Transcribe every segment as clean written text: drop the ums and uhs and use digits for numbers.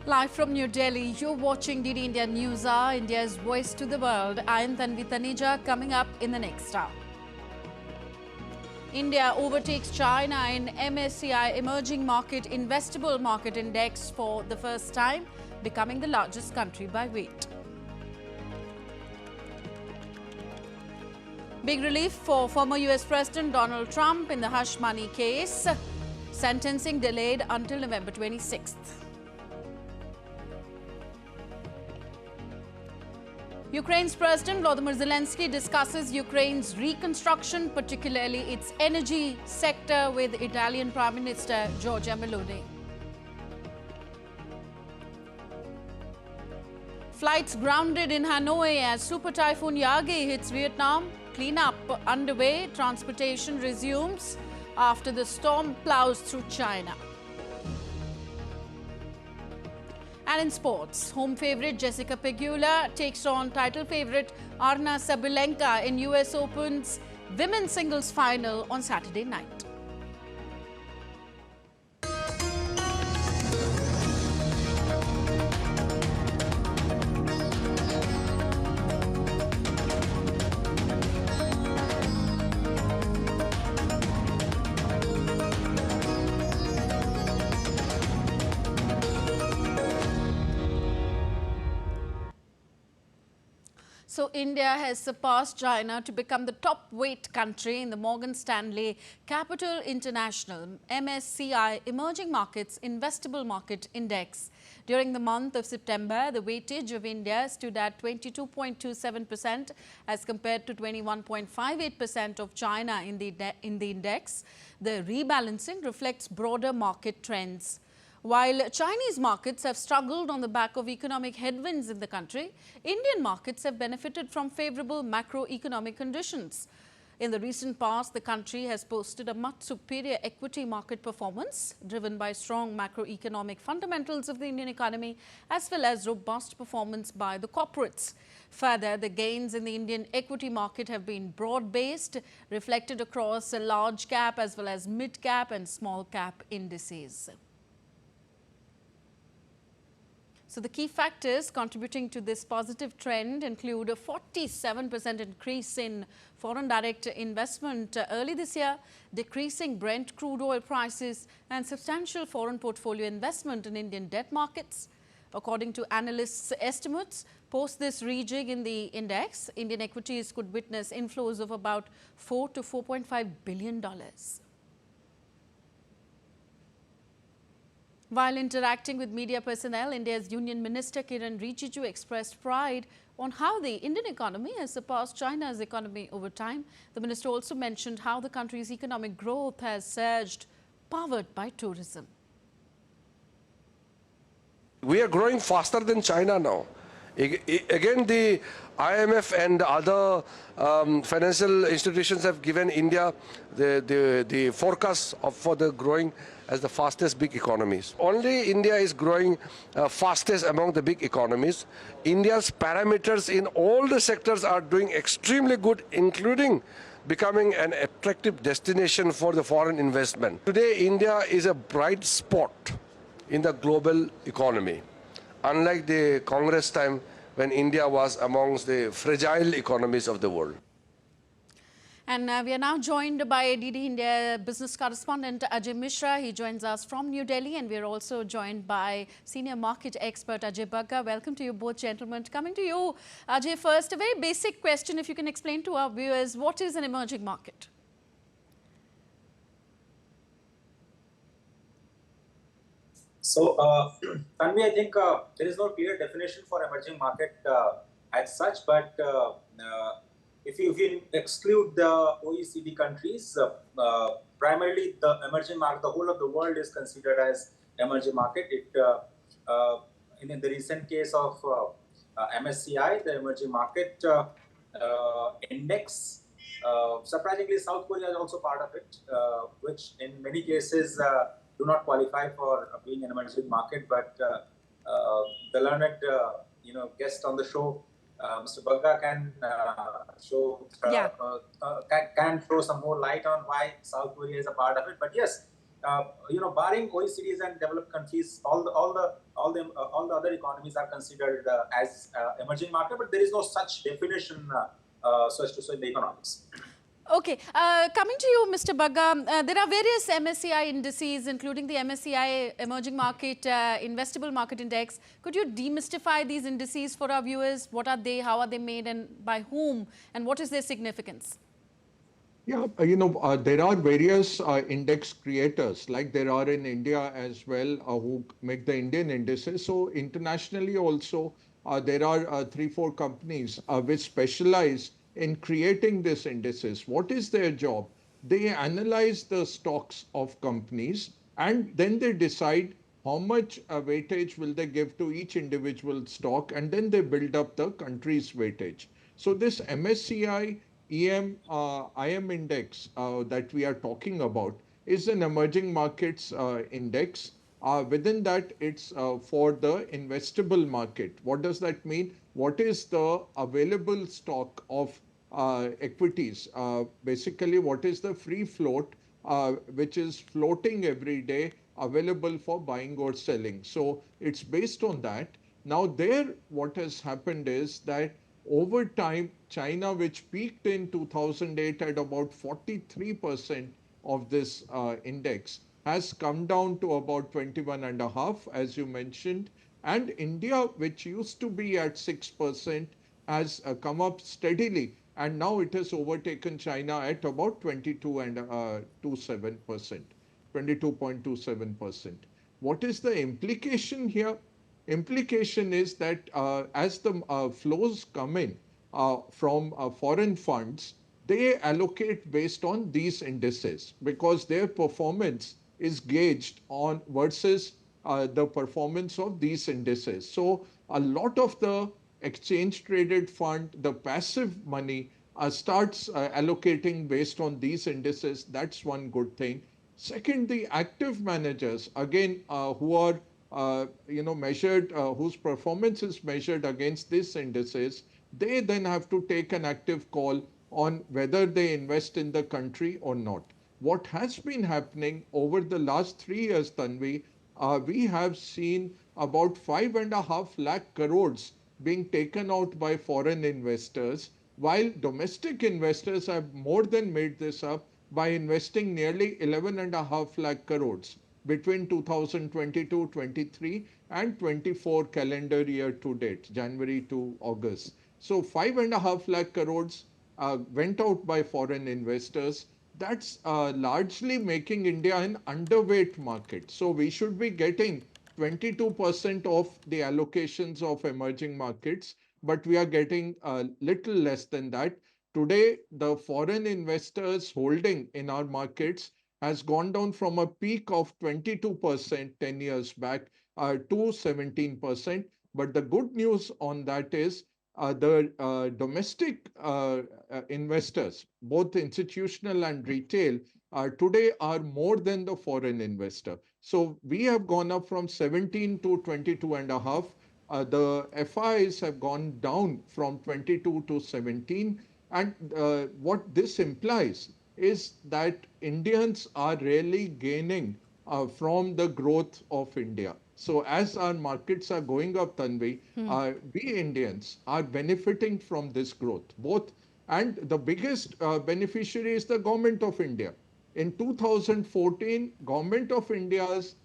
Live from New Delhi, you're watching DD India NewsHour, India's voice to the world. I am Tanvi Taneja, coming up in the next hour. India overtakes China in MSCI Emerging Market Investable Market Index for the first time, becoming the largest country by weight. Big relief for former US President Donald Trump in the hush money case. Sentencing delayed until November 26th. Ukraine's President Volodymyr Zelensky discusses Ukraine's reconstruction, particularly its energy sector, with Italian Prime Minister Giorgia Meloni. Flights grounded in Hanoi as Super Typhoon Yagi hits Vietnam. Cleanup underway. Transportation resumes after the storm plows through China. And in sports, home favourite Jessica Pegula takes on title favourite Arna Sabalenka in US Open's women's singles final on Saturday night. So India has surpassed China to become the top weight country in the Morgan Stanley Capital International MSCI Emerging Markets Investable Market Index. During the month of September, the weightage of India stood at 22.27% as compared to 21.58% of China in the index. The rebalancing reflects broader market trends. While Chinese markets have struggled on the back of economic headwinds in the country, Indian markets have benefited from favourable macroeconomic conditions. In the recent past, the country has posted a much superior equity market performance, driven by strong macroeconomic fundamentals of the Indian economy, as well as robust performance by the corporates. Further, the gains in the Indian equity market have been broad-based, reflected across a large cap as well as mid-cap and small cap indices. So the key factors contributing to this positive trend include a 47% increase in foreign direct investment early this year, decreasing Brent crude oil prices, and substantial foreign portfolio investment in Indian debt markets. According to analysts' estimates, post this rejig in the index, Indian equities could witness inflows of about $4 to $4.5 billion. While interacting with media personnel, India's Union Minister Kiran Rijiju expressed pride on how the Indian economy has surpassed China's economy over time. The minister also mentioned how the country's economic growth has surged, powered by tourism. We are growing faster than China now. Again, the IMF and other financial institutions have given India the forecast for the growing as the fastest big economies. Only India is growing fastest among the big economies. India's parameters in all the sectors are doing extremely good, including becoming an attractive destination for the foreign investment. Today, India is a bright spot in the global economy, unlike the Congress time when India was amongst the fragile economies of the world. And we are now joined by DD India business correspondent Ajay Mishra. He joins us from New Delhi, and we are also joined by senior market expert Ajay Bagga. Welcome to you both, gentlemen. Coming to you, Ajay, first, a very basic question, if you can explain to our viewers, what is an emerging market? So, Tanvi, I think there is no clear definition for emerging market as such, but if you exclude the OECD countries, primarily the emerging market, the whole of the world is considered as emerging market. In the recent case of MSCI, the emerging market index, surprisingly, South Korea is also part of it, which in many cases do not qualify for being an emerging market. But the learned, guest on the show, Mr. Bagga can throw some more light on why South Korea is a part of it. But yes, barring OECDs and developed countries, all the other economies are considered as emerging market, but there is no such definition, so as to say, in the economics. Okay, coming to you, Mr. Bagga, there are various MSCI indices, including the MSCI Emerging Market Investable Market Index. Could you demystify these indices for our viewers? What are they, how are they made, and by whom, and what is their significance? Yeah, there are various index creators, like there are in India as well, who make the Indian indices. So internationally also, there are 3-4 companies which specialize in creating these indices. What is their job? They analyze the stocks of companies and then they decide how much weightage will they give to each individual stock, and then they build up the country's weightage. So this MSCI IM index that we are talking about is an emerging markets index. Within that, it's for the investable market. What does that mean? What is the available stock of equities? Basically, what is the free float which is floating every day available for buying or selling? So it's based on that. Now there, what has happened is that over time, China, which peaked in 2008 at about 43% of this index, has come down to about 21.5%, as you mentioned. And India, which used to be at 6%, has come up steadily. And now it has overtaken China at about 22.27%. What is the implication here? Implication is that as the flows come in from foreign funds, they allocate based on these indices because their performance is gauged on versus the performance of these indices. So a lot of the exchange traded fund, the passive money starts allocating based on these indices. That's one good thing. Second, the active managers, again, who are measured, whose performance is measured against these indices, they then have to take an active call on whether they invest in the country or not. What has been happening over the last 3 years, Tanvi, we have seen about 5.5 lakh crores being taken out by foreign investors, while domestic investors have more than made this up by investing nearly 11.5 lakh crores between 2022-23 and 24 calendar year to date, January to August. So 5.5 lakh crores went out by foreign investors. That's largely making India an underweight market. So we should be getting 22% of the allocations of emerging markets, but we are getting a little less than that. Today, the foreign investors holding in our markets has gone down from a peak of 22% 10 years back to 17%. But the good news on that is the domestic investors, both institutional and retail, today are more than the foreign investor. So we have gone up from 17 to 22.5. The FIs have gone down from 22 to 17. And what this implies is that Indians are really gaining from the growth of India. So as our markets are going up, Tanvi, we Indians are benefiting from this growth, both. And the biggest beneficiary is the government of India. In 2014, government of India's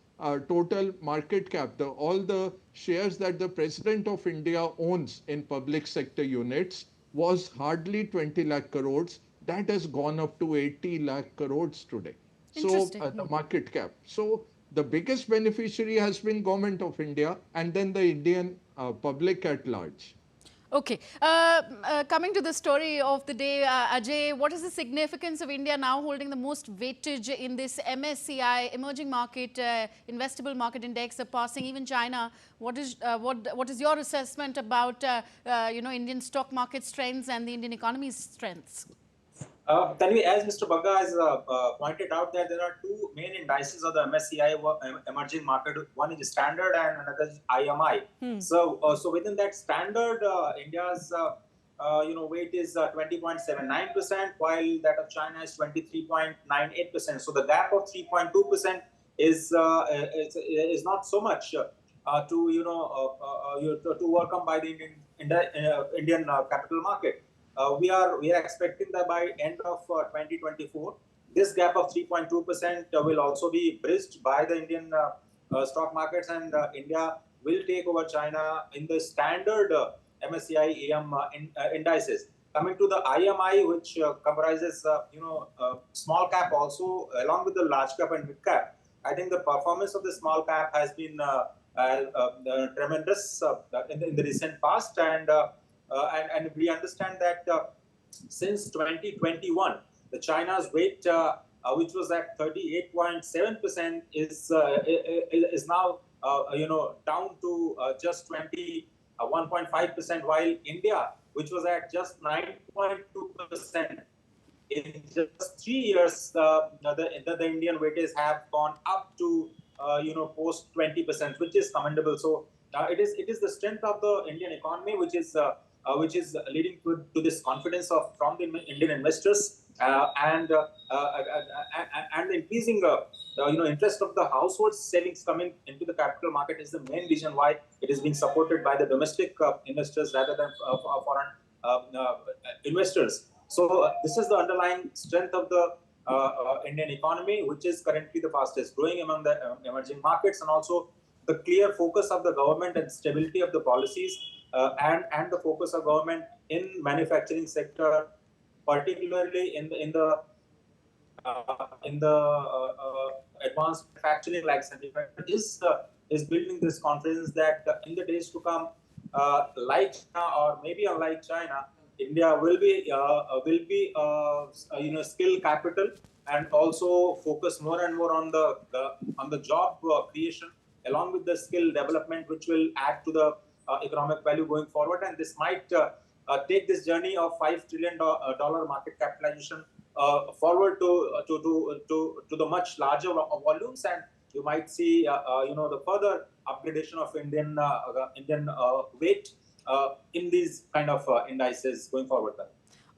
total market cap, all the shares that the President of India owns in public sector units was hardly 20 lakh crores. That has gone up to 80 lakh crores today. So the market cap. So the biggest beneficiary has been government of India and then the Indian public at large. Okay. Coming to the story of the day, Ajay, what is the significance of India now holding the most weightage in this MSCI Emerging Market Investable Market Index, surpassing even China? What is your assessment about Indian stock market strengths and the Indian economy's strengths? Tanvi, as Mr. Bagga has pointed out, that there are two main indices of the MSCI emerging market. One is standard and another is IMI. So within that standard, India's weight is 20.79%, while that of China is 23.98%. So the gap of 3.2% is not so much to overcome by the Indian capital market. We are expecting that by end of 2024, this gap of 3.2% will also be bridged by the Indian stock markets, and India will take over China in the standard MSCI AM indices. Coming to the IMI, which comprises small cap also along with the large cap and mid cap, I think the performance of the small cap has been tremendous in the recent past, and we understand that since 2021, the China's weight, which was at 38.7%, is now down to just 21.5%, while India, which was at just 9.2%, in just 3 years, the Indian weightage have gone up to post 20%, which is commendable. So it is the strength of the Indian economy which is leading to this confidence from the Indian investors, and the increasing interest of the household savings coming into the capital market is the main reason why it is being supported by the domestic investors rather than foreign investors. So this is the underlying strength of the Indian economy, which is currently the fastest growing among the emerging markets, and also the clear focus of the government and stability of the policies, and the focus of government in manufacturing sector, particularly in the advanced manufacturing like semiconductor, is building this confidence that in the days to come, like China or maybe unlike China, India will be skill capital, and also focus more and more on the job creation along with the skill development, which will add to the economic value going forward. And this might take this journey of $5 trillion market capitalization forward to the much larger volumes, and you might see the further upgradation of Indian weight in these kind of indices going forward.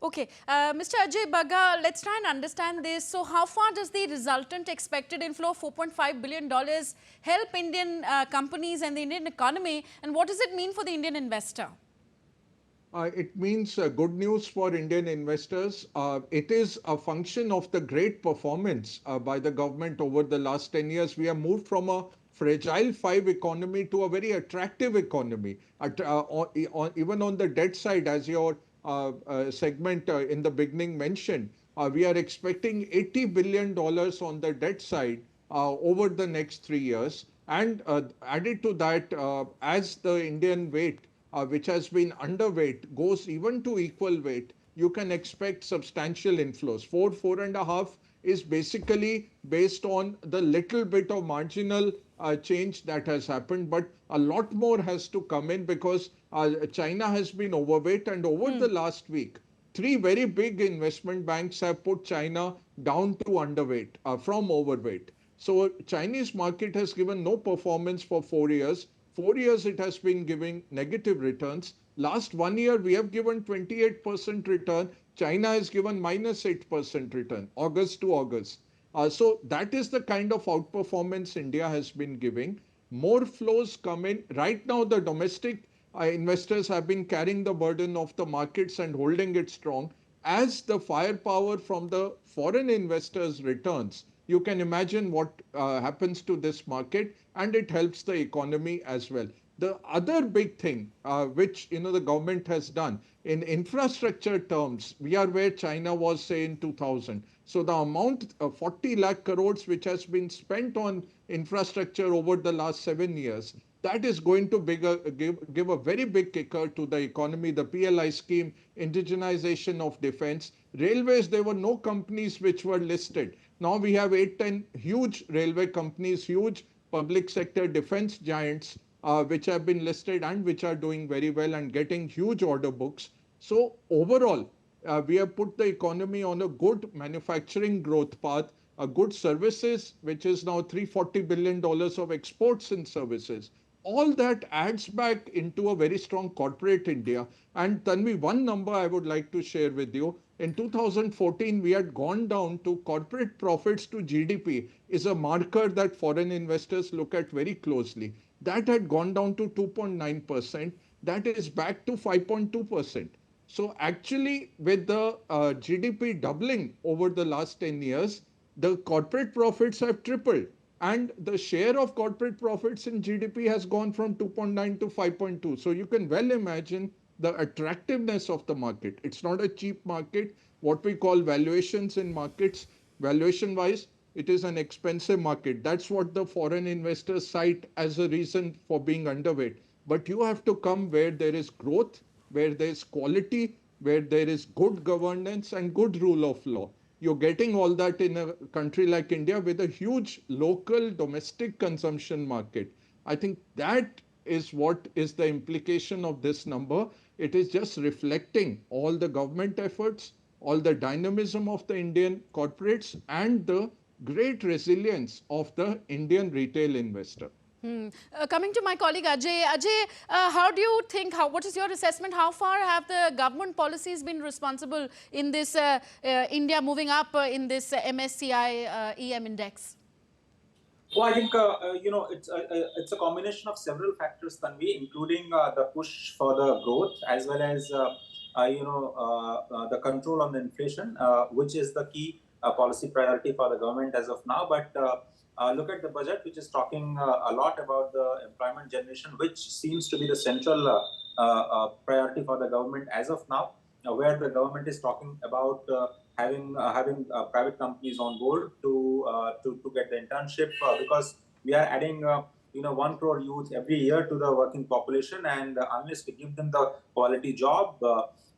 Okay, Mr. Ajay Baga, let's try and understand this. So how far does the resultant expected inflow of $4.5 billion help Indian companies and the Indian economy, and what does it mean for the Indian investor? It means good news for Indian investors. It is a function of the great performance by the government over the last 10 years. We have moved from a fragile 5 economy to a very attractive economy. Even on the debt side, as your segment in the beginning mentioned, we are expecting $80 billion on the debt side over the next 3 years. And added to that, as the Indian weight, which has been underweight, goes even to equal weight, you can expect substantial inflows. 4.5 is basically based on the little bit of marginal change that has happened, but a lot more has to come in because China has been overweight, and over the last week, 3 very big investment banks have put China down to underweight from overweight. So Chinese market has given no performance for 4 years. 4 years it has been giving negative returns. Last 1 year we have given 28% return. China has given minus 8% return, August to August. So that is the kind of outperformance India has been giving. More flows come in. Right now the domestic investors have been carrying the burden of the markets and holding it strong. As the firepower from the foreign investors returns, you can imagine what happens to this market, and it helps the economy as well. The other big thing which the government has done in infrastructure terms, we are where China was, say, in 2000. So the amount of 40 lakh crores which has been spent on infrastructure over the last 7 years, that is going to give a very big kicker to the economy. The PLI scheme, indigenization of defense, railways, there were no companies which were listed. Now we have 8-10 huge railway companies, huge public sector defense giants, which have been listed and which are doing very well and getting huge order books. So overall, we have put the economy on a good manufacturing growth path, a good services, which is now $340 billion of exports in services. all that adds back into a very strong corporate India. And Tanvi, one number I would like to share with you. In 2014, we had gone down to corporate profits to GDP is a marker that foreign investors look at very closely. That had gone down to 2.9%. That is back to 5.2%. So actually, with the GDP doubling over the last 10 years, the corporate profits have tripled. And the share of corporate profits in GDP has gone from 2.9 to 5.2. So you can well imagine the attractiveness of the market. It's not a cheap market. What we call valuations in markets, valuation wise, it is an expensive market. That's what the foreign investors cite as a reason for being underweight. But you have to come where there is growth, where there is quality, where there is good governance and good rule of law. You're getting all that in a country like India with a huge local domestic consumption market. I think that is what is the implication of this number. It is just reflecting all the government efforts, all the dynamism of the Indian corporates, and the great resilience of the Indian retail investor. Coming to my colleague Ajay, how do you think, what is your assessment, how far have the government policies been responsible in this India moving up in this MSCI EM index? Well, I think it's a combination of several factors, Tanvi, including the push for the growth as well as the control on the inflation, which is the key policy priority for the government as of now. But look at the budget, which is talking a lot about the employment generation, which seems to be the central priority for the government as of now, where the government is talking about having private companies on board to get the internship, because we are adding 1 crore youth every year to the working population, and unless we give them the quality job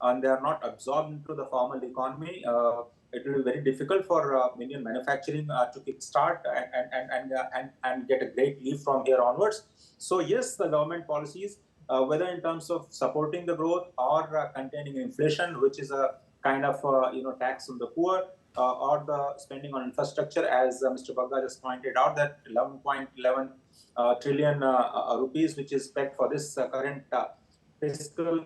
and they are not absorbed into the formal economy, it will be very difficult for Indian manufacturing to kickstart and get a great leap from here onwards. So yes, the government policies, whether in terms of supporting the growth or containing inflation, which is a kind of tax on the poor, or the spending on infrastructure, as Mr. Bagga just pointed out, that 11.11 trillion rupees, which is spent for this current fiscal.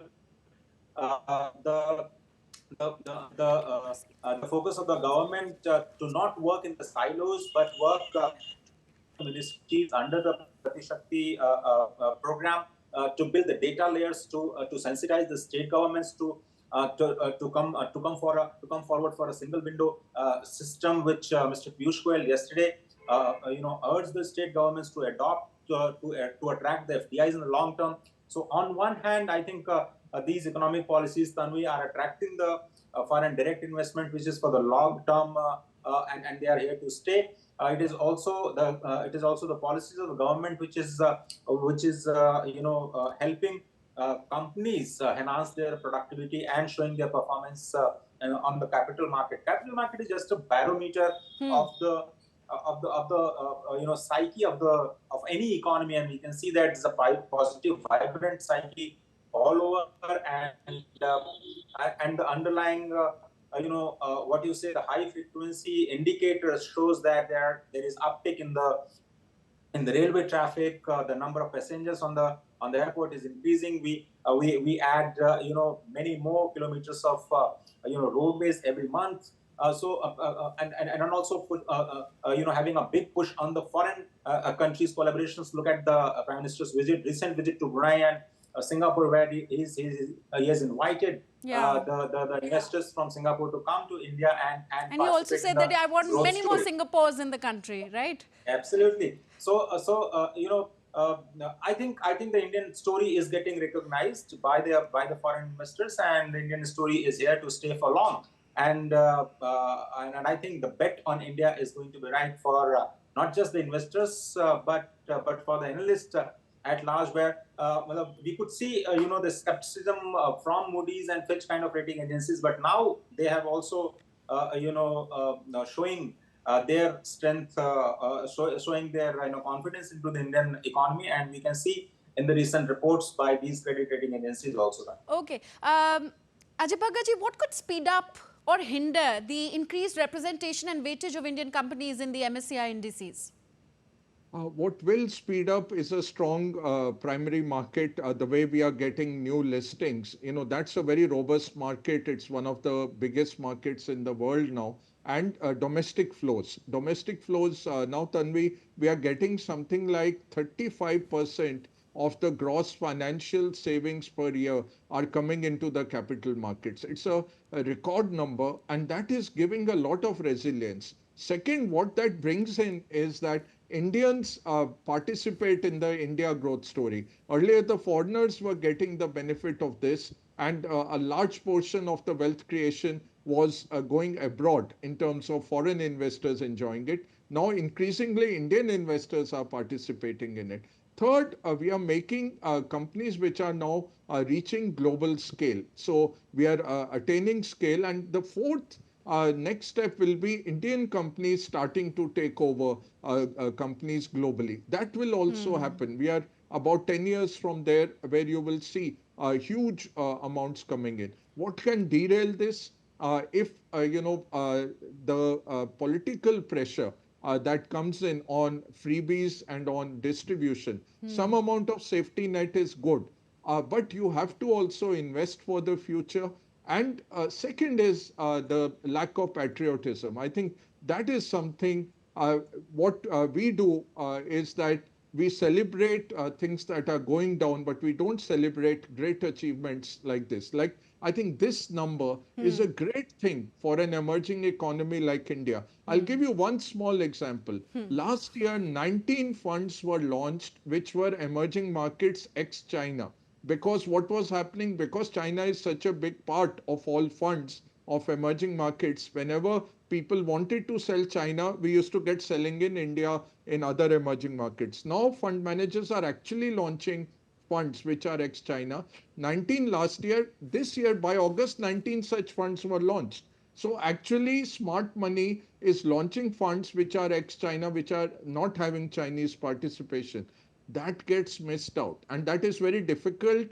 The focus of the government to not work in the silos, but work ministries under the Gati Shakti program to build the data layers to sensitize the state governments to come forward for a single window system, which Mr. Pugh yesterday urged the state governments to adopt to attract the FDIs in the long term. So on one hand, I think these economic policies, Tanvi, are attracting the foreign direct investment, which is for the long term, and they are here to stay. It is also the policies of the government which is helping companies enhance their productivity and showing their performance on the capital market. Capital market is just a barometer of the psyche of any economy, and we can see that it's a positive, vibrant psyche all over, and the underlying what you say, the high frequency indicators shows that there is uptick in the railway traffic. The number of passengers on the airport is increasing. We add many more kilometers of roadways every month. And also put having a big push on the foreign countries collaborations. Look at the Prime Minister's recent visit to Brunei and Singapore, where he has invited the investors from Singapore to come to India and he also said that I want many more Singapores in the country, right? Absolutely. So I think the Indian story is getting recognized by the foreign investors, and the Indian story is here to stay for long. And I think the bet on India is going to be right for not just the investors, but for the analysts at large, where we could see the skepticism from Moody's and Fitch kind of rating agencies, but now they have also showing their strength, showing their confidence into the Indian economy, and we can see in the recent reports by these credit rating agencies also. Okay, Ajay Bhaggaji, what could speed up or hinder the increased representation and weightage of Indian companies in the MSCI indices? What will speed up is a strong primary market, the way we are getting new listings. That's a very robust market. It's one of the biggest markets in the world now. And domestic flows. Domestic flows, now, Tanvi, we are getting something like 35% of the gross financial savings per year are coming into the capital markets. It's a record number, and that is giving a lot of resilience. Second, what that brings in is that Indians participate in the India growth story. Earlier, the foreigners were getting the benefit of this, and a large portion of the wealth creation was going abroad in terms of foreign investors enjoying it. Now, increasingly, Indian investors are participating in it. Third, we are making companies which are now reaching global scale. So we are attaining scale. And the fourth next step will be Indian companies starting to take over companies globally. That will also happen. We are about 10 years from there where you will see huge amounts coming in. What can derail this? If the political pressure that comes in on freebies and on distribution, some amount of safety net is good, but you have to also invest for the future. And second is the lack of patriotism. I think that is something. What we do is that we celebrate things that are going down, but we don't celebrate great achievements like this. Like, I think this number is a great thing for an emerging economy like India. I'll give you one small example. Last year, 19 funds were launched, which were emerging markets ex-China. Because what was happening, because China is such a big part of all funds of emerging markets, whenever people wanted to sell China, we used to get selling in India, in other emerging markets. Now fund managers are actually launching funds which are ex-China. 19 last year, this year by August, 19 such funds were launched. So actually smart money is launching funds which are ex-China, which are not having Chinese participation. That gets missed out. And that is very difficult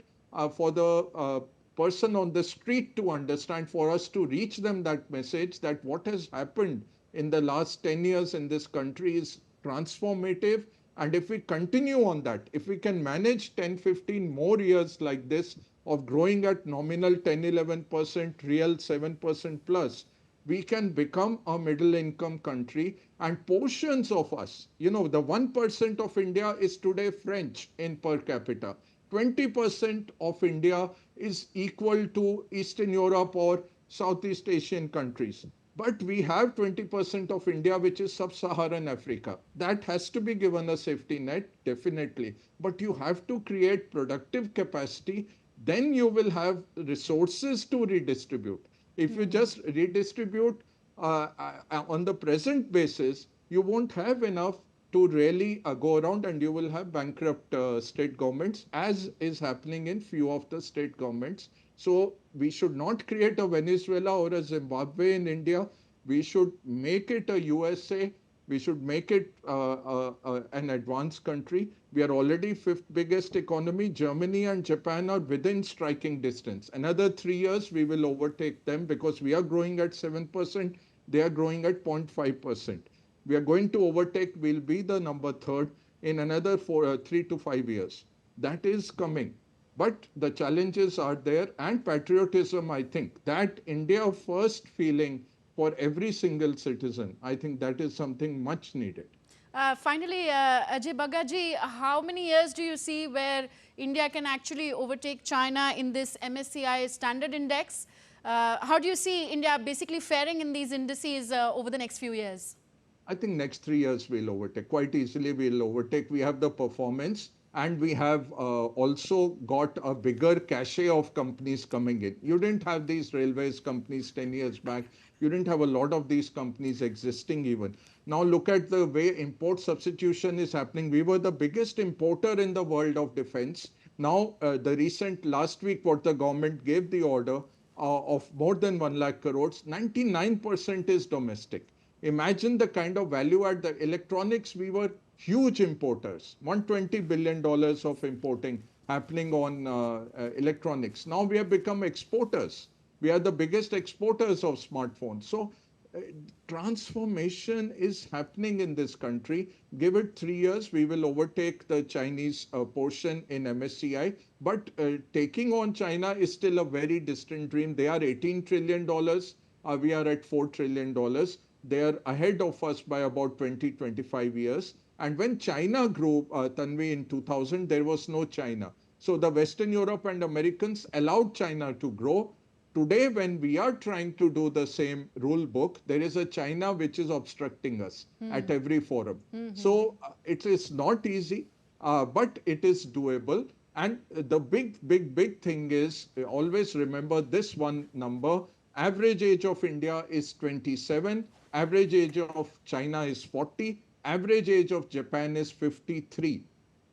for the person on the street to understand, for us to reach them that message that what has happened in the last 10 years in this country is transformative. And if we continue on that, if we can manage 10, 15 more years like this of growing at nominal 10, 11%, real 7% plus, we can become a middle income country. And portions of us, the 1% of India is today French in per capita. 20% of India is equal to Eastern Europe or Southeast Asian countries. But we have 20% of India, which is sub-Saharan Africa. That has to be given a safety net, definitely. But you have to create productive capacity. Then you will have resources to redistribute. If you just redistribute on the present basis, you won't have enough to really go around, and you will have bankrupt state governments, as is happening in few of the state governments. So we should not create a Venezuela or a Zimbabwe in India. We should make it a USA. We should make it an advanced country. We are already fifth biggest economy. Germany and Japan are within striking distance. Another 3 years, we will overtake them because we are growing at 7%. They are growing at 0.5%. We are going to overtake, we'll be the number third in another 3 to 5 years. That is coming. But the challenges are there, and patriotism, I think, that India first feeling for every single citizen, I think that is something much needed. Finally, Ajay Bagaji, how many years do you see where India can actually overtake China in this MSCI standard index? How do you see India basically faring in these indices over the next few years? I think next 3 years we'll overtake. Quite easily we'll overtake. We have the performance, and we have also got a bigger cachet of companies coming in. You didn't have these railways companies 10 years back. You didn't have a lot of these companies existing even. Now look at the way import substitution is happening. We were the biggest importer in the world of defense. Now the recent last week what the government gave the order of more than 1 lakh crores, 99% is domestic. Imagine the kind of value add. The electronics, we were huge importers, $120 billion of importing happening on electronics. Now we have become exporters. We are the biggest exporters of smartphones. So transformation is happening in this country. Give it 3 years, we will overtake the Chinese portion in MSCI. But taking on China is still a very distant dream. They are $18 trillion. We are at $4 trillion. They are ahead of us by about 20, 25 years. And when China grew, Tanvi, in 2000, there was no China. So the Western Europe and Americans allowed China to grow. Today, when we are trying to do the same rule book, there is a China which is obstructing us at every forum. So it is not easy, but it is doable. And the big thing is, always remember this one number. Average age of India is 27. Average age of China is 40. Average age of Japan is 53.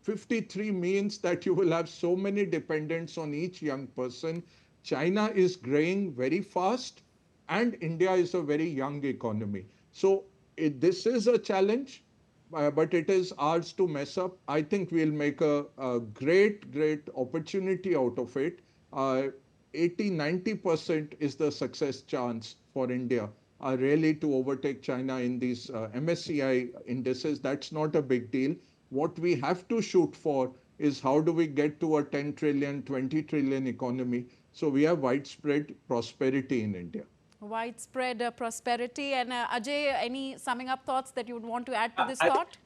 53 means that you will have so many dependents on each young person. China is growing very fast and India is a very young economy. So this is a challenge, but it is ours to mess up. I think we'll make a great opportunity out of it. 80-90% is the success chance for India really to overtake China in these MSCI indices. That's not a big deal. What we have to shoot for is how do we get to a 10 trillion, 20 trillion economy so we have widespread prosperity in India. Widespread prosperity. And Ajay, any summing up thoughts that you would want to add to this thought?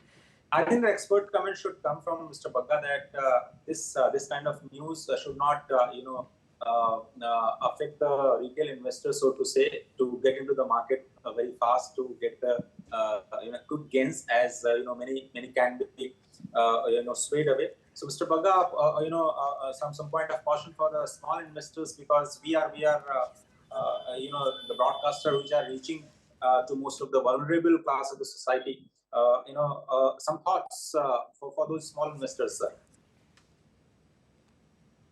I think the expert comment should come from Mr. Bagga that this kind of news should not, affect the retail investors, so to say, to get into the market very fast, to get the good gains, as many can be swayed away. So, Mr. Bagga, some point of caution for the small investors, because we are the broadcaster which are reaching to most of the vulnerable class of the society. Some thoughts for those small investors, sir.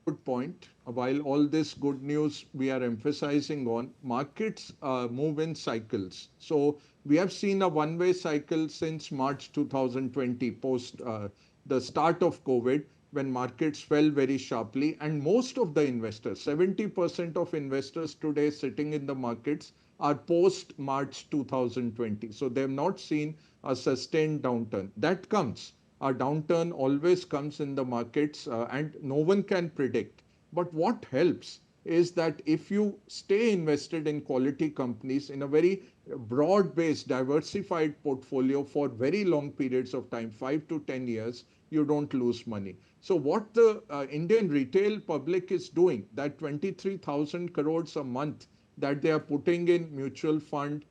Good point. While all this good news we are emphasizing on, markets move in cycles. So we have seen a one-way cycle since March 2020, post the start of COVID, when markets fell very sharply. And most of the investors, 70% of investors today sitting in the markets are post-March 2020. So they have not seen a sustained downturn. That comes. A downturn always comes in the markets and no one can predict. But what helps is that if you stay invested in quality companies in a very broad-based, diversified portfolio for very long periods of time, 5 to 10 years, you don't lose money. So what the Indian retail public is doing, that 23,000 crores a month that they are putting in mutual fund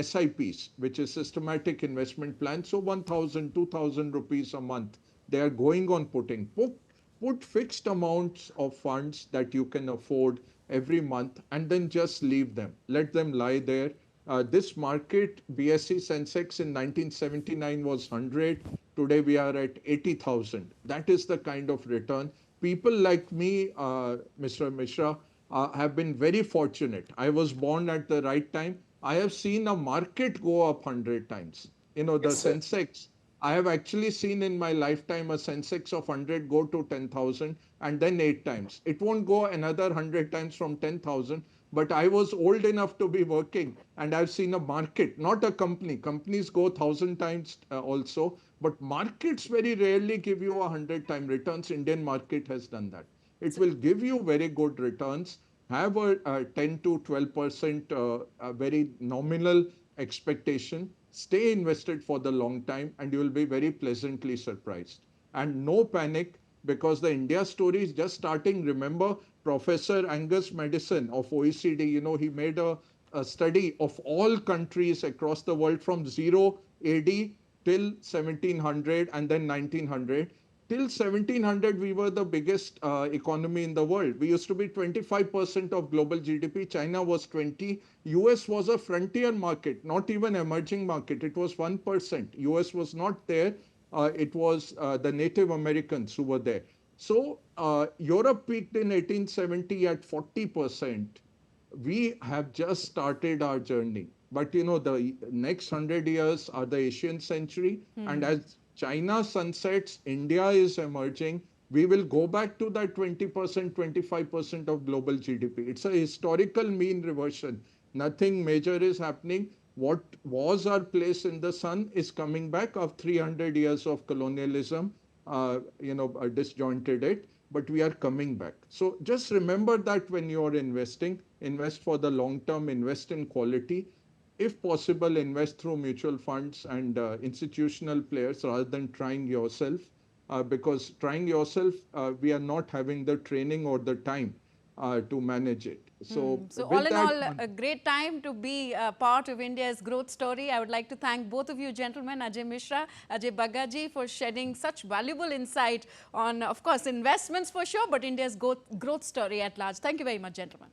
SIPs, which is systematic investment plans. So 1,000, 2,000 rupees a month, they are going on putting. Put fixed amounts of funds that you can afford every month and then just leave them. Let them lie there. This market, BSE Sensex in 1979 was 100. Today we are at 80,000. That is the kind of return. People like me, Mr. Mishra, have been very fortunate. I was born at the right time. I have seen a market go up 100 times. The Sensex, I have actually seen in my lifetime a Sensex of 100 go to 10,000 and then 8 times. It won't go another 100 times from 10,000, but I was old enough to be working and I've seen a market, not a company. Companies go 1,000 times also, but markets very rarely give you 100-time returns. Indian market has done that. It will give you very good returns. Have a 10 to 12% very nominal expectation. Stay invested for the long time and you will be very pleasantly surprised. And no panic, because the India story is just starting. Remember, Professor Angus Maddison of OECD, he made a study of all countries across the world from 0 AD till 1700 and then 1900. Till 1700, we were the biggest economy in the world. We used to be 25% of global GDP. China was 20. US was a frontier market, not even emerging market. It was 1%. US was not there. It was the Native Americans who were there. So Europe peaked in 1870 at 40%. We have just started our journey. But the next 100 years are the Asian century. And as China sunsets, India is emerging. We will go back to that 20%, 25% of global GDP. It's a historical mean reversion. Nothing major is happening. What was our place in the sun is coming back of 300 years of colonialism, disjointed it, but we are coming back. So just remember that when you are investing, invest for the long term, invest in quality. If possible, invest through mutual funds and institutional players rather than trying yourself, because trying yourself, we are not having the training or the time to manage it. So, So with all in that, all, a great time to be part of India's growth story. I would like to thank both of you gentlemen, Ajay Mishra, Ajay Bagaji, for shedding such valuable insight on, of course, investments for sure, but India's growth story at large. Thank you very much, gentlemen.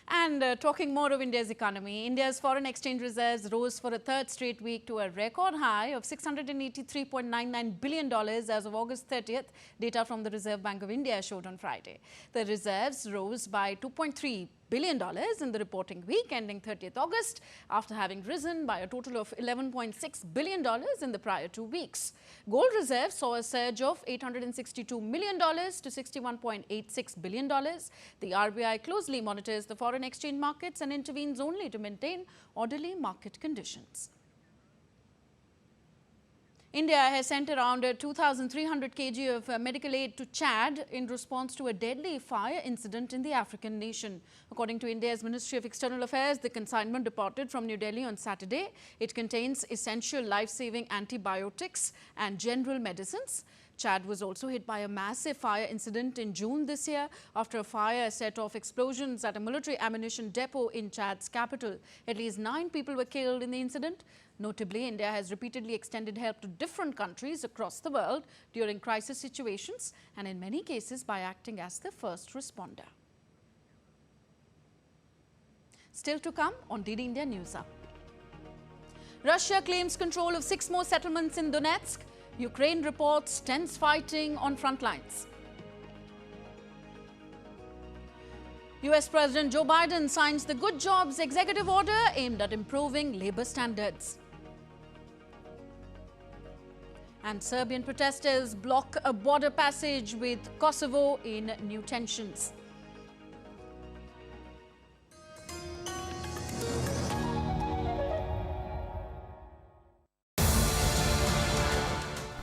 And talking more of India's economy, India's foreign exchange reserves rose for a third straight week to a record high of $683.99 billion as of August 30th. Data from the Reserve Bank of India showed on Friday. The reserves rose by $2.3 billion in the reporting week ending 30th August, after having risen by a total of $11.6 billion in the prior 2 weeks. Gold reserves saw a surge of $862 million to $61.86 billion. The RBI closely monitors the foreign exchange markets and intervenes only to maintain orderly market conditions. India has sent around 2,300 kg of medical aid to Chad in response to a deadly fire incident in the African nation. According to India's Ministry of External Affairs, the consignment departed from New Delhi on Saturday. It contains essential life-saving antibiotics and general medicines. Chad was also hit by a massive fire incident in June this year after a fire set off explosions at a military ammunition depot in Chad's capital. At least 9 people were killed in the incident. Notably, India has repeatedly extended help to different countries across the world during crisis situations and in many cases by acting as the first responder. Still to come on DD India News Up. Russia claims control of 6 more settlements in Donetsk. Ukraine reports tense fighting on front lines. US President Joe Biden signs the Good Jobs executive order aimed at improving labor standards. And Serbian protesters block a border passage with Kosovo in new tensions.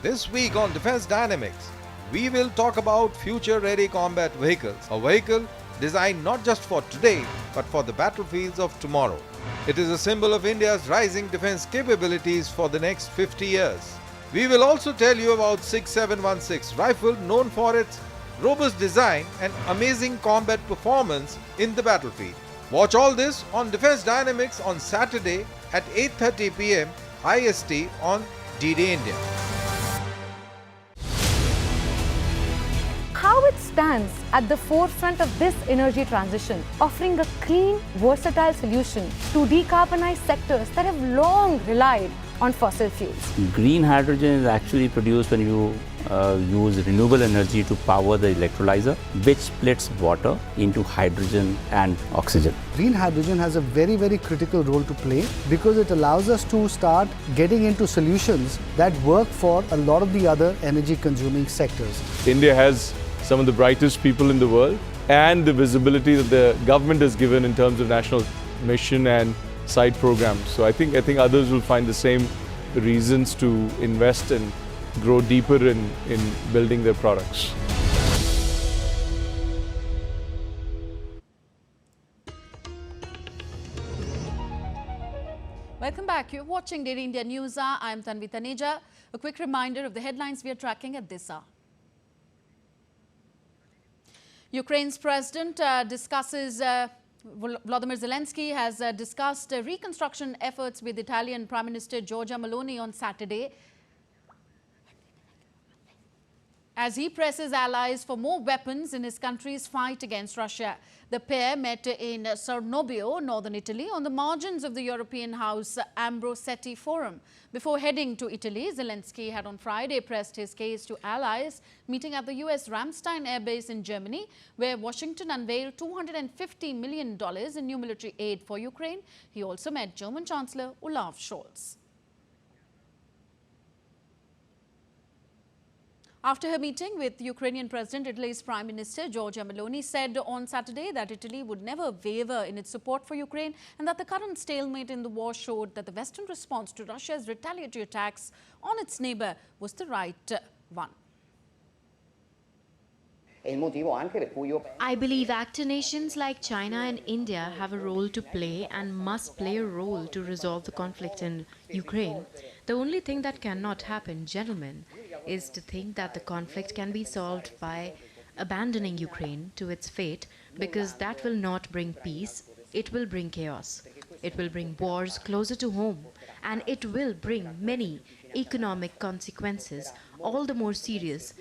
This week on Defense Dynamics, we will talk about future-ready combat vehicles, a vehicle designed not just for today, but for the battlefields of tomorrow. It is a symbol of India's rising defense capabilities for the next 50 years. We will also tell you about 6716 rifle, known for its robust design and amazing combat performance in the battlefield. Watch all this on Defense Dynamics on Saturday at 8:30 p.m. IST on DD India. How it stands at the forefront of this energy transition, offering a clean, versatile solution to decarbonize sectors that have long relied on fossil fuels. Green hydrogen is actually produced when you use renewable energy to power the electrolyzer, which splits water into hydrogen and oxygen. Green hydrogen has a very, very critical role to play because it allows us to start getting into solutions that work for a lot of the other energy consuming sectors. India has some of the brightest people in the world and the visibility that the government has given in terms of national mission and side programs. So I think others will find the same reasons to invest and grow deeper in building their products. Welcome back. You're watching DD India News Hour. I'm Tanvi Taneja. A quick reminder of the headlines we are tracking at this hour. Ukraine's president Volodymyr Zelensky has discussed reconstruction efforts with Italian Prime Minister Giorgia Meloni on Saturday, as he presses allies for more weapons in his country's fight against Russia. The pair met in Cernobbio, northern Italy, on the margins of the European House Ambrosetti Forum. Before heading to Italy, Zelensky had on Friday pressed his case to allies, meeting at the US Ramstein Air Base in Germany, where Washington unveiled $250 million in new military aid for Ukraine. He also met German Chancellor Olaf Scholz. After her meeting with Ukrainian President, Italy's Prime Minister Giorgia Meloni said on Saturday that Italy would never waver in its support for Ukraine and that the current stalemate in the war showed that the Western response to Russia's retaliatory attacks on its neighbour was the right one. I believe actor nations like China and India have a role to play and must play a role to resolve the conflict in Ukraine. The only thing that cannot happen, gentlemen, is to think that the conflict can be solved by abandoning Ukraine to its fate, because that will not bring peace, it will bring chaos. It will bring wars closer to home, and it will bring many economic consequences, all the more serious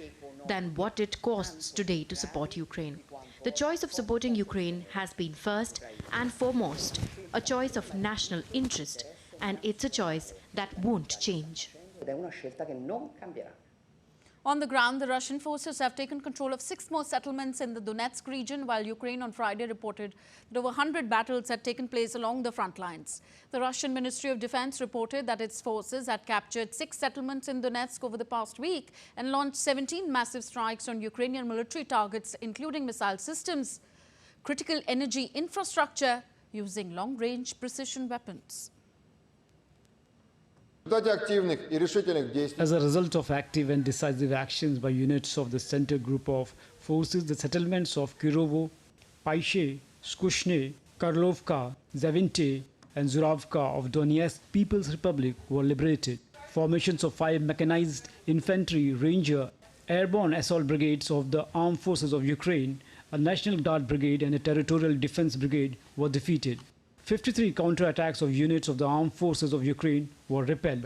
than what it costs today to support Ukraine. The choice of supporting Ukraine has been first and foremost a choice of national interest, and it's a choice that won't change. On the ground, the Russian forces have taken control of 6 more settlements in the Donetsk region, while Ukraine on Friday reported that over 100 battles had taken place along the front lines. The Russian Ministry of Defense reported that its forces had captured 6 settlements in Donetsk over the past week and launched 17 massive strikes on Ukrainian military targets, including missile systems, critical energy infrastructure, using long-range precision weapons. As a result of active and decisive actions by units of the Center Group of Forces, the settlements of Kirovo, Paishe, Skushne, Karlovka, Zavinte, and Zuravka of Donetsk People's Republic were liberated. Formations of 5 mechanized infantry, ranger, airborne assault brigades of the Armed Forces of Ukraine, a National Guard brigade, and a Territorial Defense Brigade were defeated. 53 counterattacks of units of the Armed Forces of Ukraine were repelled.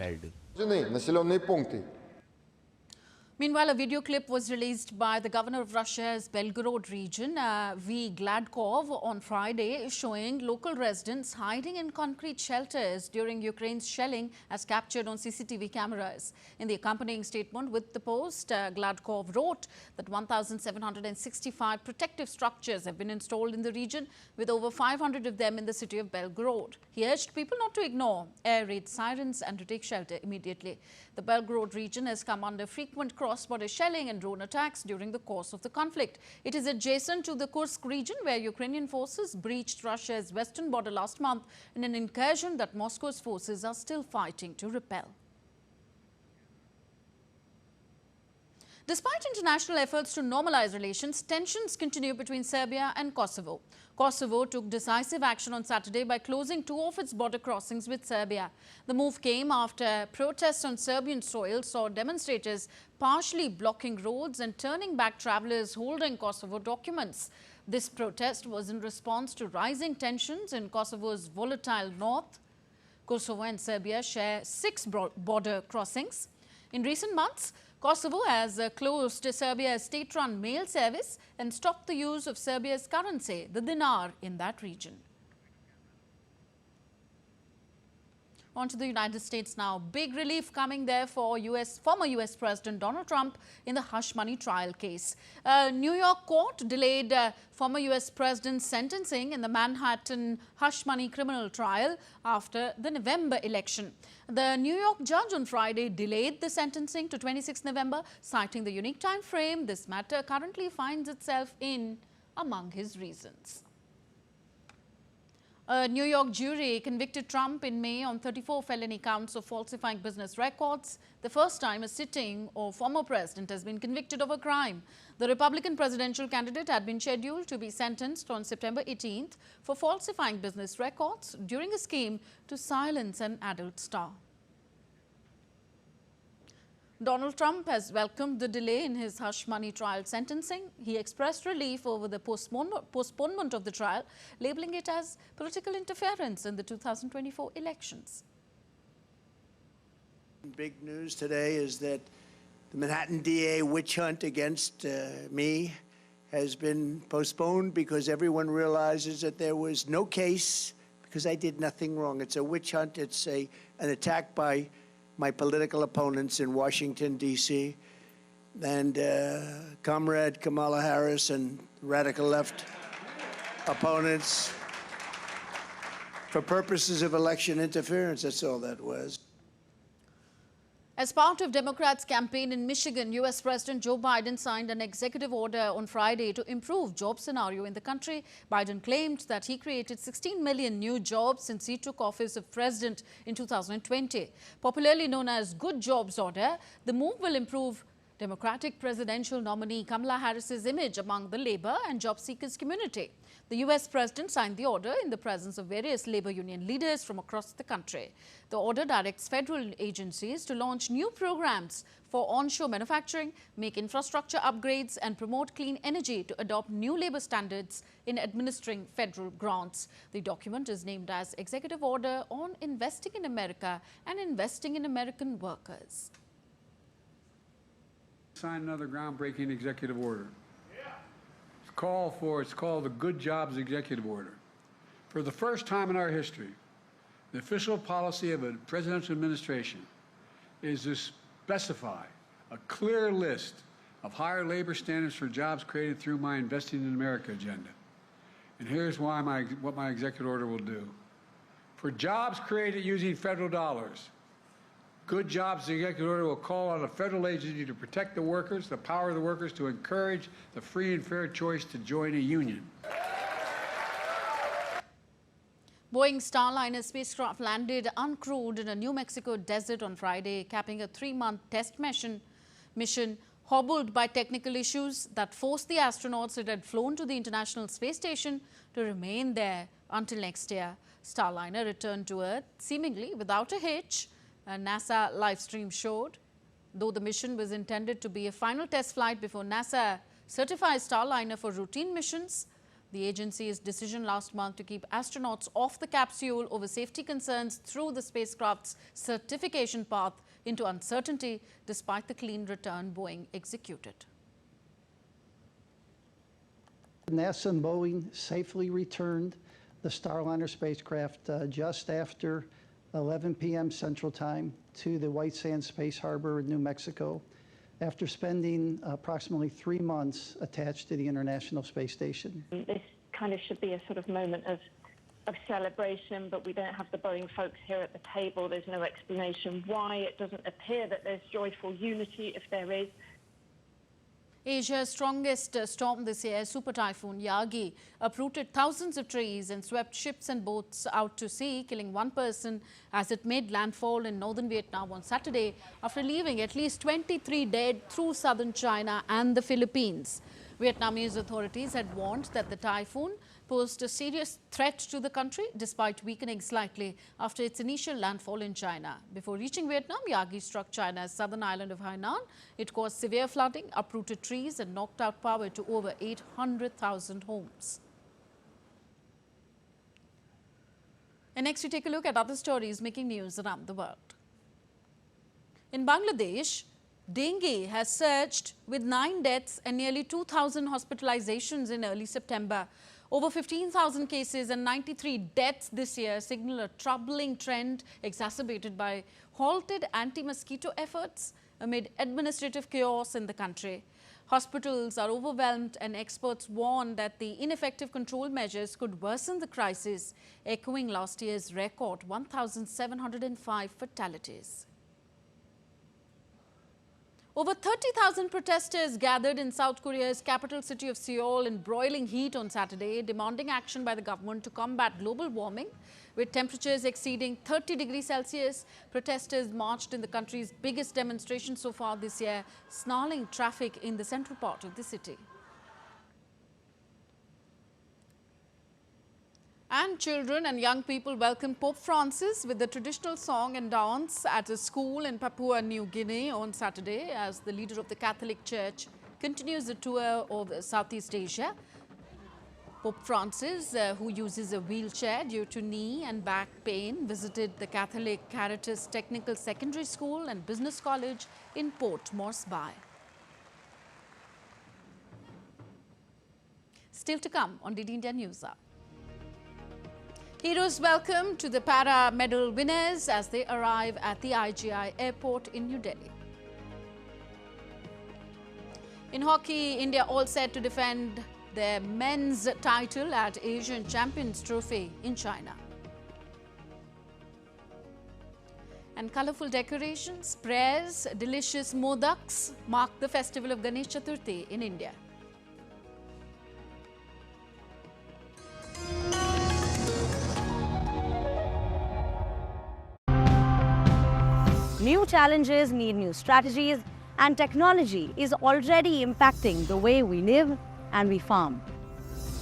Meanwhile, a video clip was released by the governor of Russia's Belgorod region, V. Gladkov, on Friday, showing local residents hiding in concrete shelters during Ukraine's shelling, as captured on CCTV cameras. In the accompanying statement with the post, Gladkov wrote that 1,765 protective structures have been installed in the region, with over 500 of them in the city of Belgorod. He urged people not to ignore air raid sirens and to take shelter immediately. The Belgorod region has come under frequent cross-border shelling and drone attacks during the course of the conflict. It is adjacent to the Kursk region, where Ukrainian forces breached Russia's western border last month in an incursion that Moscow's forces are still fighting to repel. Despite international efforts to normalize relations, tensions continue between Serbia and Kosovo. Kosovo took decisive action on Saturday by closing 2 of its border crossings with Serbia. The move came after protests on Serbian soil saw demonstrators partially blocking roads and turning back travelers holding Kosovo documents. This protest was in response to rising tensions in Kosovo's volatile north. Kosovo and Serbia share 6 border crossings. In recent months, Kosovo has closed Serbia's state-run mail service and stopped the use of Serbia's currency, the dinar, in that region. On to the United States now. Big relief coming there for former US President Donald Trump in the hush money trial case. A New York court delayed former US President's sentencing in the Manhattan hush money criminal trial after the November election. The New York judge on Friday delayed the sentencing to 26 November, citing the unique time frame this matter currently finds itself in among his reasons. A New York jury convicted Trump in May on 34 felony counts of falsifying business records, the first time a sitting or former president has been convicted of a crime. The Republican presidential candidate had been scheduled to be sentenced on September 18th for falsifying business records during a scheme to silence an adult star. Donald Trump has welcomed the delay in his hush money trial sentencing. He expressed relief over the postponement of the trial, labeling it as political interference in the 2024 elections. Big news today is that the Manhattan DA witch hunt against me has been postponed because everyone realizes that there was no case because I did nothing wrong. It's a witch hunt. It's an attack by my political opponents in Washington, D.C., and Comrade Kamala Harris and radical left opponents for purposes of election interference. That's all that was. As part of Democrats' campaign in Michigan, U.S. President Joe Biden signed an executive order on Friday to improve job scenario in the country. Biden claimed that he created 16 million new jobs since he took office of president in 2020. Popularly known as Good Jobs Order, the move will improve Democratic presidential nominee Kamala Harris's image among the labor and job seekers community. The U.S. president signed the order in the presence of various labor union leaders from across the country. The order directs federal agencies to launch new programs for onshore manufacturing, make infrastructure upgrades and promote clean energy to adopt new labor standards in administering federal grants. The document is named as Executive Order on Investing in America and Investing in American Workers. Sign another groundbreaking executive order. It's called the Good Jobs Executive Order. For the first time in our history, the official policy of a presidential administration is to specify a clear list of higher labor standards for jobs created through my Investing in America agenda. And here's why what my executive order will do. For jobs created using federal dollars, Good Jobs Executive Order will call on a federal agency to protect the workers, the power of the workers, to encourage the free and fair choice to join a union. Boeing Starliner spacecraft landed uncrewed in a New Mexico desert on Friday, capping a 3-month test mission hobbled by technical issues that forced the astronauts it had flown to the International Space Station to remain there until next year. Starliner returned to Earth seemingly without a hitch, a NASA live stream showed. Though the mission was intended to be a final test flight before NASA certifies Starliner for routine missions, the agency's decision last month to keep astronauts off the capsule over safety concerns threw the spacecraft's certification path into uncertainty despite the clean return Boeing executed. NASA and Boeing safely returned the Starliner spacecraft just after 11 p.m. Central Time to the White Sands Space Harbor in New Mexico after spending approximately 3 months attached to the International Space Station. This kind of should be a sort of moment of celebration, but we don't have the Boeing folks here at the table. There's no explanation why. It doesn't appear that there's joyful unity, if there is. Asia's strongest storm this year, Super Typhoon Yagi, uprooted thousands of trees and swept ships and boats out to sea, killing 1 person as it made landfall in northern Vietnam on Saturday after leaving at least 23 dead through southern China and the Philippines. Vietnamese authorities had warned that the typhoon posed a serious threat to the country despite weakening slightly after its initial landfall in China. Before reaching Vietnam, Yagi struck China's southern island of Hainan. It caused severe flooding, uprooted trees and knocked out power to over 800,000 homes. And next we take a look at other stories making news around the world. In Bangladesh, dengue has surged with 9 deaths and nearly 2,000 hospitalizations in early September. Over 15,000 cases and 93 deaths this year signal a troubling trend exacerbated by halted anti-mosquito efforts amid administrative chaos in the country. Hospitals are overwhelmed and experts warn that the ineffective control measures could worsen the crisis, echoing last year's record 1,705 fatalities. Over 30,000 protesters gathered in South Korea's capital city of Seoul in broiling heat on Saturday, demanding action by the government to combat global warming. With temperatures exceeding 30 degrees Celsius, protesters marched in the country's biggest demonstration so far this year, snarling traffic in the central part of the city. And children and young people welcomed Pope Francis with the traditional song and dance at a school in Papua New Guinea on Saturday as the leader of the Catholic Church continues the tour of Southeast Asia. Pope Francis, who uses a wheelchair due to knee and back pain, visited the Catholic Caritas Technical Secondary School and Business College in Port Moresby. Still to come on DD India NewsHour. Heroes welcome to the para medal winners as they arrive at the IGI airport in New Delhi. In hockey, India all set to defend their men's title at Asian Champions Trophy in China. And colourful decorations, prayers, delicious modaks mark the festival of Ganesh Chaturti in India. New challenges need new strategies, and technology is already impacting the way we live and we farm.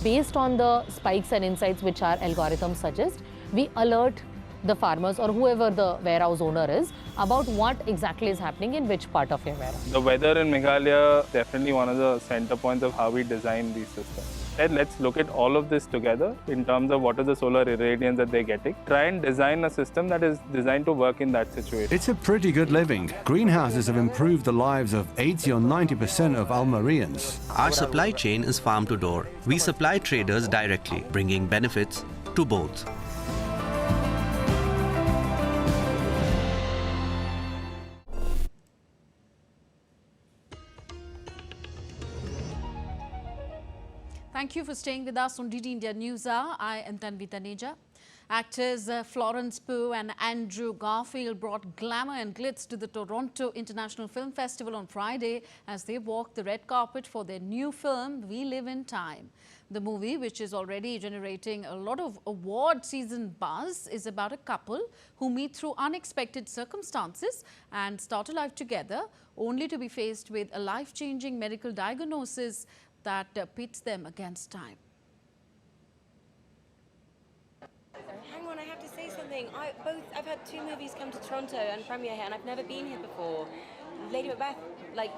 Based on the spikes and insights which our algorithms suggest, we alert the farmers or whoever the warehouse owner is about what exactly is happening in which part of your warehouse. The weather in Meghalaya definitely one of the center points of how we design these systems. And let's look at all of this together in terms of what are the solar irradiance that they're getting. Try and design a system that is designed to work in that situation. It's a pretty good living. Greenhouses have improved the lives of 80 or 90% of Almerians. Our supply chain is farm to door. We supply traders directly, bringing benefits to both. Thank you for staying with us on DD India NewsHour. I am Tanvi Taneja. Actors Florence, Pugh and Andrew Garfield brought glamour and glitz to the Toronto International Film Festival on Friday as they walked the red carpet for their new film, We Live in Time. The movie, which is already generating a lot of award season buzz, is about a couple who meet through unexpected circumstances and start a life together, only to be faced with a life-changing medical diagnosis that pits them against time. Hang on, I have to say something. I've had 2 movies come to Toronto and premiere here, and I've never been here before. Lady Macbeth, like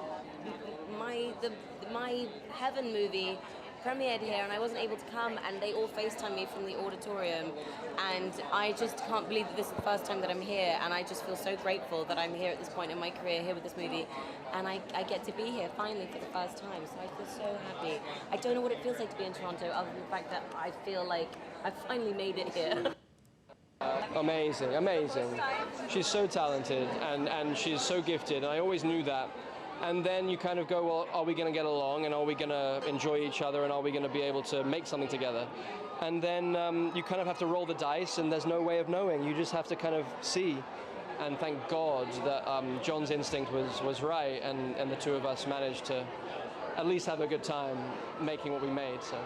my Heaven movie, premiered here, and I wasn't able to come, and they all FaceTime me from the auditorium, and I just can't believe that this is the first time that I'm here, and I just feel so grateful that I'm here at this point in my career, here with this movie, and I get to be here finally for the first time, so I feel so happy. I don't know what it feels like to be in Toronto, other than the fact that I feel like I've finally made it here. Amazing, amazing. She's so talented and she's so gifted, and I always knew that. And then you kind of go, well, are we going to get along, and are we going to enjoy each other, and are we going to be able to make something together? And then you kind of have to roll the dice, and there's no way of knowing. You just have to kind of see. And thank God that John's instinct was right, and the two of us managed to at least have a good time making what we made. So.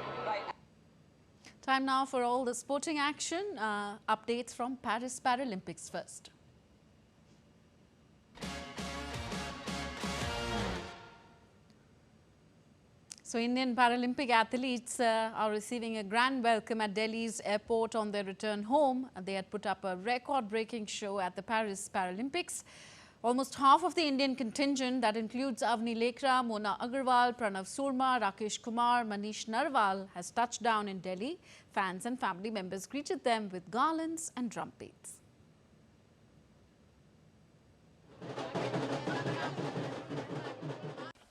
Time now for all the sporting action. Updates from Paris Paralympics first. So Indian Paralympic athletes are receiving a grand welcome at Delhi's airport on their return home. They had put up a record-breaking show at the Paris Paralympics. Almost half of the Indian contingent, that includes Avni Lekra, Mona Agarwal, Pranav Surma, Rakesh Kumar, Manish Narwal, has touched down in Delhi. Fans and family members greeted them with garlands and drum beats.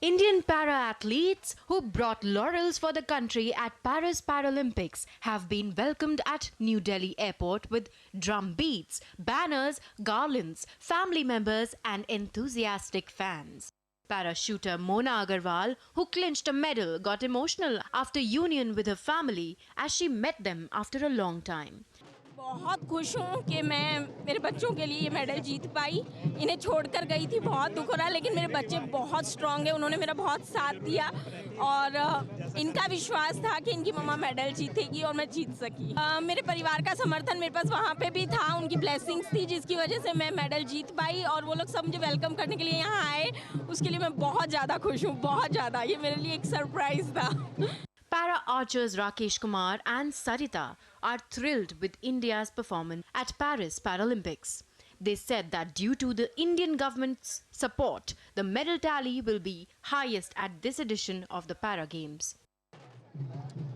Indian para-athletes who brought laurels for the country at Paris Paralympics have been welcomed at New Delhi airport with drum beats, banners, garlands, family members and enthusiastic fans. Para-shooter Mona Agarwal, who clinched a medal, got emotional after union with her family as she met them after a long time. बहुत खुश हूँ कि मैं मेरे बच्चों के लिए ये मेडल जीत पाई। इन्हें छोड़कर गई थी, बहुत दुख हो रहा है, लेकिन मेरे बच्चे बहुत स्ट्रांग हैं, उन्होंने मेरा बहुत साथ दिया और इनका विश्वास था कि इनकी मम्मा मेडल जीतेगी और मैं जीत सकी। मेरे परिवार का समर्थन मेरे पास वहाँ पे भी था, उनकी ब्लेसिंग्स थी, जिसकी वजह से मैं मेडल जीत पाई और वो लोग सब मुझे वेलकम करने के लिए यहाँ आए, उसके लिए मैं बहुत ज़्यादा खुश हूँ, बहुत ज़्यादा। ये मेरे लिए एक सरप्राइज था। Para-archers Rakesh Kumar and Sarita are thrilled with India's performance at Paris Paralympics. They said that due to the Indian government's support, the medal tally will be highest at this edition of the Para Games.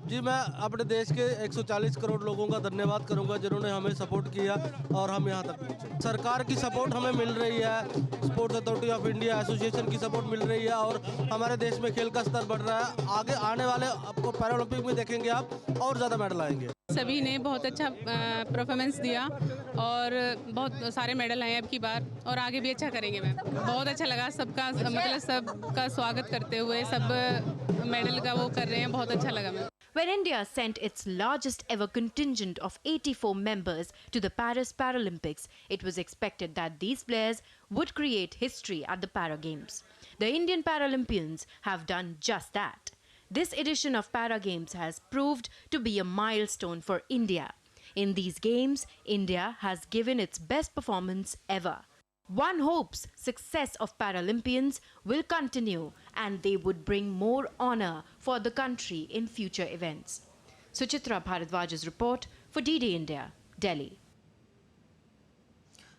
जी मैं अपने देश के 140 करोड़ लोगों का धन्यवाद करूंगा जिन्होंने हमें सपोर्ट किया और हम यहां तक पहुंचे। सरकार की सपोर्ट हमें मिल रही है, sports authority of India association की सपोर्ट मिल रही है और हमारे देश में खेल का स्तर बढ़ रहा है। आगे आने वाले आपको पैरालंपिक में देखेंगे आप और ज़्यादा मेडल आएंगे। सभी ने बहुत अच्छा परफॉर्मेंस दिया और बहुत सारे मेडल आए अब की बार और आगे भी अच्छा करेंगे। मैं बहुत अच्छा लगा, सबका मतलब सबका स्वागत करते हुए सब मेडल का वो कर रहे हैं, बहुत अच्छा लगा। मैं when India sent its largest ever contingent of 84 members to the Paris Paralympics, it was expected that these players would create history at the Para Games. The Indian Paralympians have done just that. This edition of Para Games has proved to be a milestone for India. In these games, India has given its best performance ever. One hopes success of Paralympians will continue and they would bring more honor for the country in future events. Suchitra Bharadwaj's report for DD India, Delhi.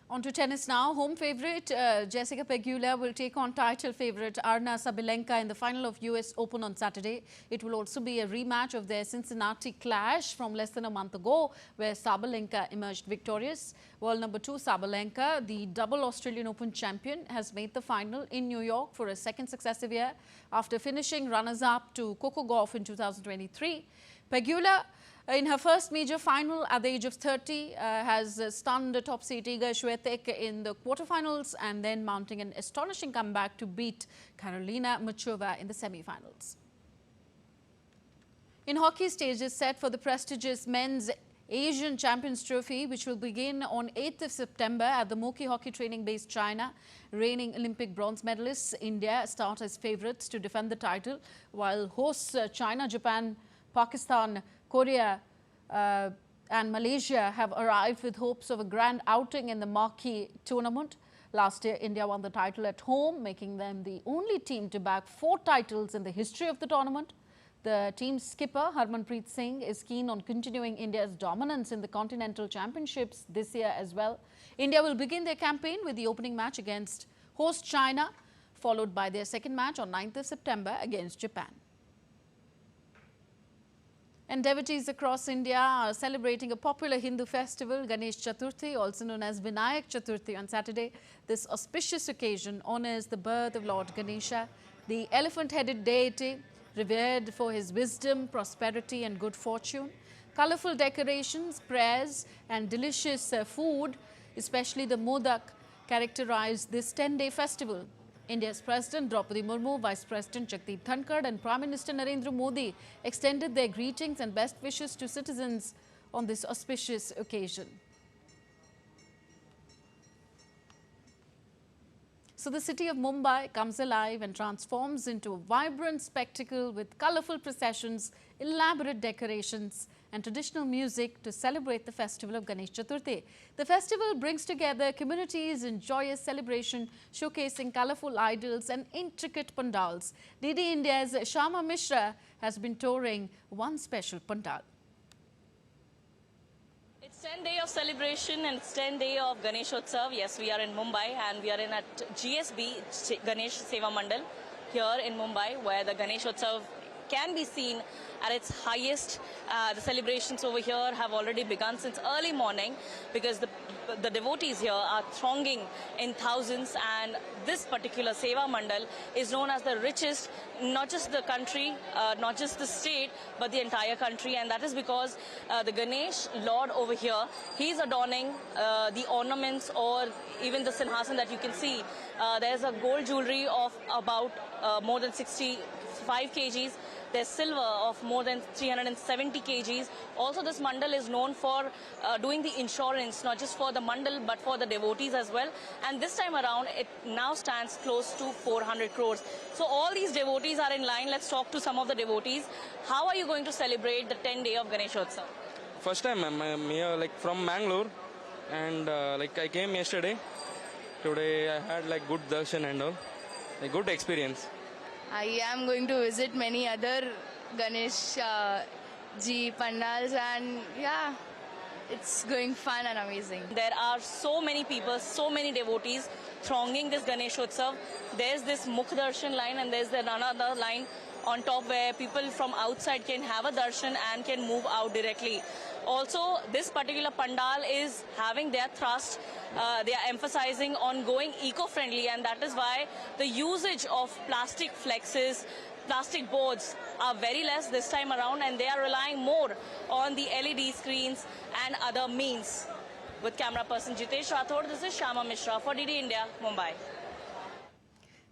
On to tennis now. Home favourite Jessica Pegula will take on title favourite Arna Sabalenka in the final of US Open on Saturday. It will also be a rematch of their Cincinnati clash from less than a month ago, where Sabalenka emerged victorious. World number 2 Sabalenka, the double Australian Open champion, has made the final in New York for a second successive year after finishing runners-up to Coco Gauff in 2023. Pegula, in her first major final at the age of 30, has stunned top seed Iga Swiatek in the quarterfinals and then mounting an astonishing comeback to beat Karolina Muchova in the semi-finals. In hockey, stage is set for the prestigious men's Asian Champions Trophy, which will begin on 8th of September at the Moki Hockey Training Base, China. Reigning Olympic bronze medalists India start as favourites to defend the title, while hosts China, Japan, Pakistan, Korea and Malaysia have arrived with hopes of a grand outing in the marquee tournament. Last year, India won the title at home, making them the only team to bag 4 titles in the history of the tournament. The team's skipper, Harmanpreet Singh, is keen on continuing India's dominance in the Continental Championships this year as well. India will begin their campaign with the opening match against host China, followed by their second match on 9th of September against Japan. And devotees across India are celebrating a popular Hindu festival, Ganesh Chaturti, also known as Vinayak Chaturti, on Saturday. This auspicious occasion honors the birth of Lord Ganesha, the elephant-headed deity, revered for his wisdom, prosperity and good fortune. Colorful decorations, prayers and delicious food, especially the modak, characterize this 10-day festival. India's President Draupadi Murmu, Vice President Jagdeep Dhankar and Prime Minister Narendra Modi extended their greetings and best wishes to citizens on this auspicious occasion. So the city of Mumbai comes alive and transforms into a vibrant spectacle with colorful processions, elaborate decorations and traditional music to celebrate the festival of Ganesh Chaturthi. The festival brings together communities in joyous celebration, showcasing colorful idols and intricate pandals. DD India's Shama Mishra has been touring one special pandal. It's 10 days of celebration and it's 10 days of Ganesh Utsav. Yes, we are in Mumbai and we are in at GSB, Ganesh Seva Mandal, here in Mumbai, where the Ganesh Utsav can be seen at its highest. The celebrations over here have already begun since early morning because the devotees here are thronging in thousands, and this particular Seva Mandal is known as the richest, not just the country, not just the state, but the entire country, and that is because the Ganesh Lord over here, he's adorning the ornaments or even the Sinhasan that you can see. There's a gold jewelry of about more than 65 kgs. There's silver of more than 370 kgs. Also, this mandal is known for doing the insurance, not just for the mandal, but for the devotees as well. And this time around, it now stands close to 400 crores. So all these devotees are in line. Let's talk to some of the devotees. How are you going to celebrate the 10 days of Ganeshotsav? First time, I'm here from Mangalore, and I came yesterday. Today I had good darshan and all, good experience. I am going to visit many other Ganesh ji pandals, and yeah, it's going fun and amazing. There are so many people, so many devotees thronging this Ganesh Utsav. There's this Mukh Darshan line and there's another line on top where people from outside can have a darshan and can move out directly. Also, this particular pandal is having their thrust. They are emphasizing on going eco-friendly, and that is why the usage of plastic flexes, plastic boards are very less this time around, and they are relying more on the LED screens and other means. With camera person Jitesh Rathod, this is Shama Mishra for DD India, Mumbai.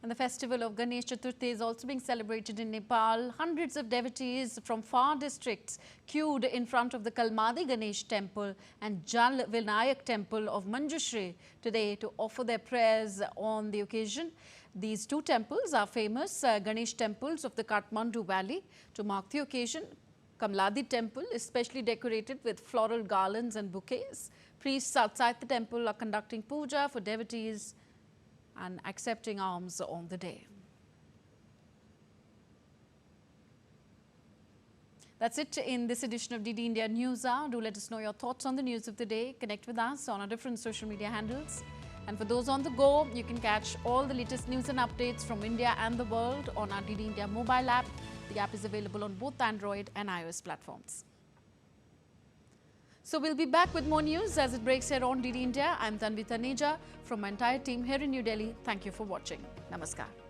And the festival of Ganesh Chaturti is also being celebrated in Nepal. Hundreds of devotees from far districts queued in front of the Kalmadi Ganesh temple and Jal Vinayak temple of Manjushri today to offer their prayers on the occasion. These two temples are famous Ganesh temples of the Kathmandu Valley. To mark the occasion, Kamladi temple is specially decorated with floral garlands and bouquets. Priests outside the temple are conducting puja for devotees and accepting alms on the day. That's it in this edition of DD India NewsHour. Do let us know your thoughts on the news of the day. Connect with us on our different social media handles. And for those on the go, you can catch all the latest news and updates from India and the world on our DD India mobile app. The app is available on both Android and iOS platforms. So we'll be back with more news as it breaks here on DD India. I'm Tanvi Taneja from my entire team here in New Delhi. Thank you for watching. Namaskar.